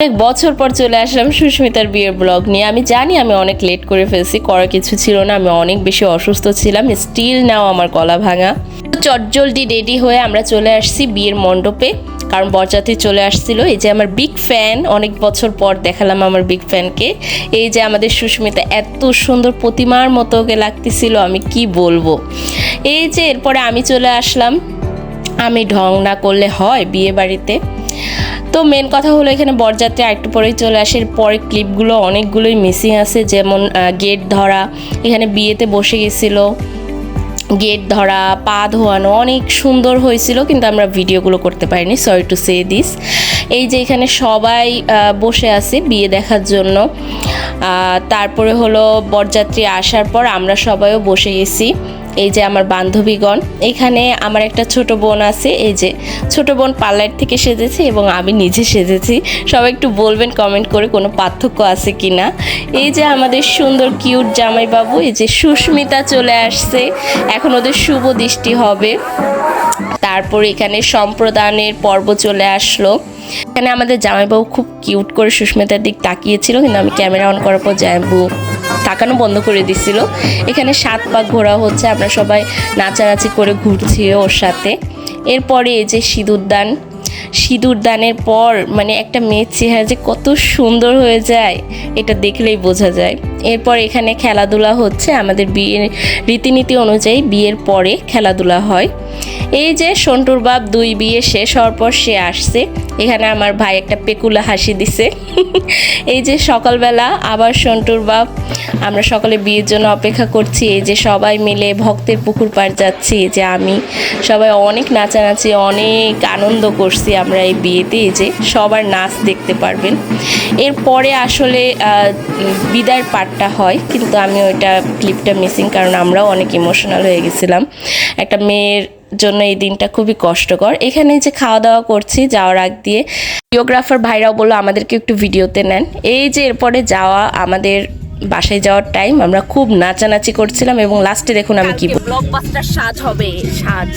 অনেক বছর পর চলে আসলাম সুস্মিতার বিয়ের ব্লগ নিয়ে। আমি জানি আমি অনেক লেট করে ফেলছি, করার কিছু ছিল না, আমি অনেক বেশি অসুস্থ ছিলাম, স্টিল নাও আমার গলা ভাঙা। চটজলদি রেডি হয়ে আমরা চলে আসছি বিয়ের মণ্ডপে, কারণ বরযাত্রী চলে আসছিল। এই যে আমার বিগ ফ্যান, অনেক বছর পর দেখালাম আমার বিগ ফ্যানকে। এই যে আমাদের সুস্মিতা, এত সুন্দর প্রতিমার মতো ওকে লাগতেছিল, আমি কি বলবো। এই যে এরপরে আমি চলে আসলাম। আমি ঢং না করলে হয় বিয়ে বাড়িতে। তো মেন কথা হলো এখানে বরযাত্রী আরেকটু পরেই চলে আসে। পরে ক্লিপগুলো অনেকগুলোই মিসিং আছে, যেমন গেট ধরা, এখানে বিয়েতে বসে গেছিলো, গেট ধরা, পা ধোয়ানো, অনেক সুন্দর হয়েছিল, কিন্তু আমরা ভিডিওগুলো করতে পারিনি, সরি টু সে দিস। এই যে এখানে সবাই বসে আছে বিয়ে দেখার জন্য। তারপরে হলো বরযাত্রী আসার পর আমরা সবাইও বসে গেছি। এই যে আমার বান্ধবীগণ, এখানে আমার একটা ছোট বোন আছে। এই যে ছোট বোন পার্লার থেকে সেজেছে এবং আমি নিজে সেজেছি। সবাই একটু বলবেন কমেন্ট করে কোনো পার্থক্য আছে কি না। এই যে আমাদের সুন্দর কিউট জামাইবাবু, এই যে সুস্মিতা চলে আসছে, এখন ওদের শুভ দৃষ্টি হবে। তারপর এখানে সম্প্রদানের পর্ব চলে আসলো। এখানে আমাদের জামাইবাবু খুব কিউট করে সুস্মিতার দিক তাকিয়েছিল, কিন্তু আমি ক্যামেরা অন করার পর জামাইবাবু তাকানো বন্ধ করে দিছিল। এখানে 7 পাক ঘোরা হচ্ছে, আমরা সবাই নাচানাচি করে ঘুরছি ওর সাথে। এরপরে এই যে সিঁদুরদানের পর মানে একটা মেয়ের চেহারা যে কত সুন্দর হয়ে যায় এটা দেখলেই বোঝা যায়। এরপর এখানে খেলাধুলা হচ্ছে, আমাদের বিয়ের রীতিনীতি অনুযায়ী বিয়ের পরে খেলাধুলা হয়। এই যে সন্টুর বাপ 2 বিয়ে শেষ হওয়ার পর সে আসছে। এখানে আমার ভাই একটা পেকুলা হাসি দিছে। এই যে সকালবেলা আবার সন্টুর বাপ, আমরা সকালে বিয়ের জন্য অপেক্ষা করছি। এই যে সবাই মিলে ভক্তের পুকুর পাড় যাচ্ছি। এই যে আমি, সবাই অনেক নাচানাচি, অনেক আনন্দ করছি আমরা এই বিয়েতে। এই যে সবার নাচ দেখতে পারবেন। এরপরে আসলে বিদায়ের পার্টটা হয়, কিন্তু আমি ওইটা ক্লিপটা মিসিং, কারণ আমরাও অনেক ইমোশনাল হয়ে গেছিলাম। একটা মেয়ের জন্য এই দিনটা খুবই কষ্টকর। এখানে যে খাওয়া দাওয়া করছি যাওয়ার আগ দিয়ে, ভিডিওগ্রাফার ভাইরাও বললো আমাদেরকে একটু ভিডিওতে নেন। এই যে এরপরে যাওয়া, আমাদের বাসায় যাওয়ার টাইম, আমরা খুব নাচানাচি করছিলাম এবং লাস্টে দেখুন আমি কি ব্লকবাস্টার সাজ হবে, সাজ।